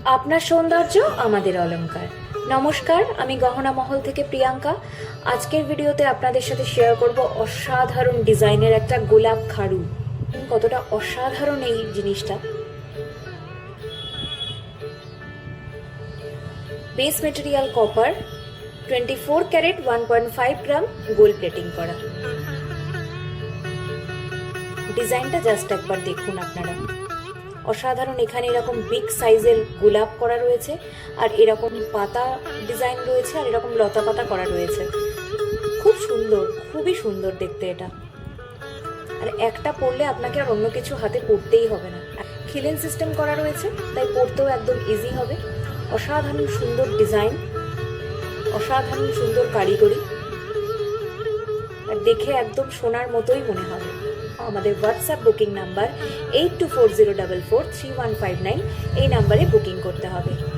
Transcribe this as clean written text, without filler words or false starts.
আপনার সৌন্দর্য আমাদের অলংকার। নমস্কার, আমি গহনা মহল থেকে প্রিয়াঙ্কা। আজকের ভিডিওতে আপনাদের সাথে শেয়ার করব অসাধারণ ডিজাইনের একটা গোলাপ খাড়ু। কতটা অসাধারণ এই জিনিসটা। Base material copper, 24 carat 1.5 gram gold plating করা। ডিজাইনটা জাস্ট একবার দেখুন আপনারা, অসাধারণ। এখানে এরকম বিগ সাইজের গোলাপ করা রয়েছে, আর এরকম পাতা ডিজাইন রয়েছে, আর এরকম লতা পাতা করা রয়েছে। খুব সুন্দর, খুবই সুন্দর দেখতে এটা। আর একটা পরলে আপনাকে আর অন্য কিছু হাতে পরতেই হবে না। খিলেন সিস্টেম করা রয়েছে, তাই পরতেও একদম ইজি হবে। অসাধারণ সুন্দর ডিজাইন, অসাধারণ সুন্দর কারিগরি, আর দেখে একদম সোনার মতোই মনে হবে। আমাদের হোয়াটসঅ্যাপ বুকিং নাম্বার 8240443159, এই নাম্বারে বুকিং করতে হবে।